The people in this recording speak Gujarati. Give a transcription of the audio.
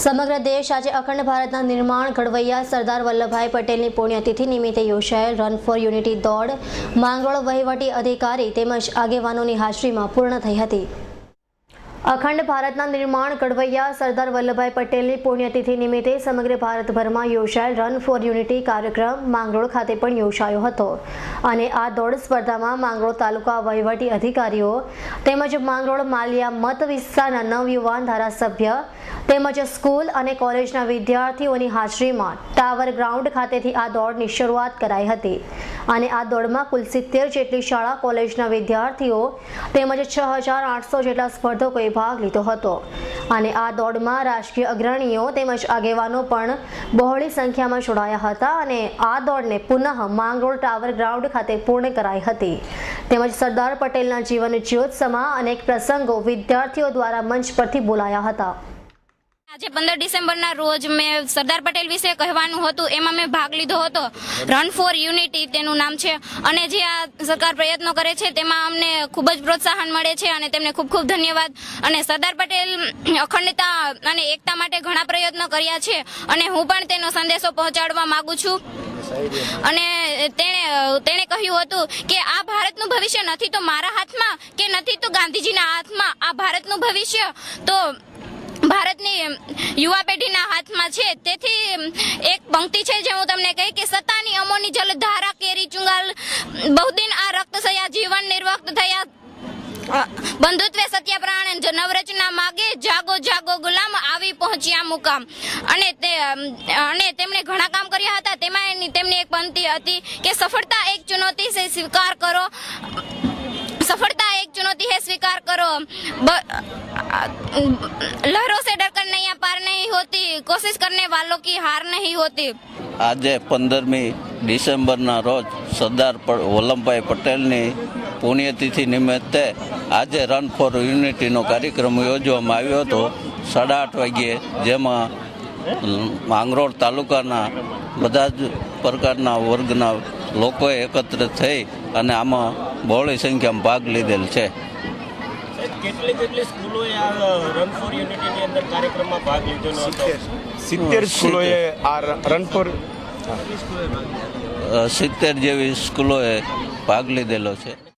સમગ્ર દેશ આજે અખંડ ભારતના નિર્માણ ઘડવૈયા સરદાર વલ્લભભાઈ પટેલની પુણ્યતિથિ નિમિત્તે યોજાયેલ રન ફોર યુનિટી દોડ માંગરોળ વહીવટી અધિકારી તેમજ આગેવાનોની હાજરીમાં પૂર્ણ થઈ હતી। અખંડ ભારતના નિર્માણ ઘડવૈયા સરદાર વલ્લભભાઈ પટેલની પુણ્યતિથિ નિમિત્તે સમગ્ર ભારતભરમાં યોજાયેલ રન ફોર યુનિટી કાર્યક્રમ માંગરોળ ખાતે પણ યોજાયો હતો અને આ દોડ સ્પર્ધામાં માંગરોળ તાલુકા વહીવટી અધિકારીઓ તેમજ માંગરોળ માલિયા મત વિસ્તારના નવયુવાન ધારાસભ્ય તેમજ સ્કૂલ અને કોલેજના વિદ્યાર્થીઓની હાજરીમાં ટાવર ગ્રાઉન્ડ ખાતેથી આ દોડની શરૂઆત કરાઈ હતી અને આ દોડમાં કુલ 70 જેટલી શાળા કોલેજના વિદ્યાર્થીઓ તેમજ 6800 જેટલા સ્પર્ધકોએ ભાગ લીધો હતો અને આ દોડમાં રાજકીય અગ્રણીઓ તેમજ આગેવાનો પણ બહોળી સંખ્યામાં જોડાયા હતા અને આ દોડને પુનઃ માંગરોળ ટાવર ગ્રાઉન્ડ ખાતે પૂર્ણ કરાઈ હતી તેમજ સરદાર પટેલના જીવન જ્યોત્સવમાં અનેક પ્રસંગો વિદ્યાર્થીઓ દ્વારા મંચ પરથી બોલાયા હતા। આજે 15 ડિસેમ્બરના રોજ મેં સરદાર પટેલ વિશે કહેવાનું હતું એમાં મેં ભાગ લીધો હતો। રન ફોર યુનિટી તેનું નામ છે અને જે આ સરકાર પ્રયત્નો કરે છે તેમાં અમને ખૂબ જ પ્રોત્સાહન મળે છે અને તેમને ખૂબ ખૂબ ધન્યવાદ। અને સરદાર પટેલ અખંડતા અને એકતા માટે ઘણા પ્રયત્નો કર્યા છે અને હું પણ તેનો સંદેશો પહોંચાડવા માંગુ છું અને તેણે કહ્યું હતું કે આ ભારતનું ભવિષ્ય નથી તો મારા હાથમાં કે નથી તો ગાંધીજીના હાથમાં, આ ભારતનું ભવિષ્ય તો ભારતની યુવા પેઢીના હાથમાં છે। તેથી એક પંક્તિ છે જે હું તમને કહી કે સત્તાની અમોની જલધારા કેરી ચુંગાલ બહુદિન આ રક્તસયા જીવન નિર્વક્ત થયા બંધુત્વે સત્ય પ્રાણ નવરચના માગે જાગો જાગો ગુલામ આવી પહોંચ્યા મુકામ। અને તેમણે ઘણા કામ કર્યા હતા તેમાં તેમની એક પંક્તિ હતી કે સફળતા એક ચુનૌતી से स्वीकार करो, सफलता एक चुनौती है स्वीकार करो, लहरों से डरकर नैया पार नहीं होती, कोशिश करने वालों की हार नहीं होती। આજે 15મી ડિસેમ્બરના રોજ સરદાર વલ્લભભાઈ પટેલની પુણ્યતિથિ નિમિત્તે આજે રન ફોર યુનિટીનો કાર્યક્રમ યોજવામાં આવ્યો હતો 8:30 વાગ્યે, જેમાં માંગરોળ તાલુકાના બધા જ પ્રકારના વર્ગના લોકોએ એકત્રિત થઈ અને આમાં બહોળી સંખ્યામાં ભાગ લીધેલ છે। કેટલી સ્કૂલોએ આ રન ફોર યુનિટીની અંદર કાર્યક્રમમાં ભાગ લીધેલો હતો? 70 સ્કૂલોએ આ રન ફોર 70 જેવી સ્કૂલોએ ભાગ લીધેલો છે।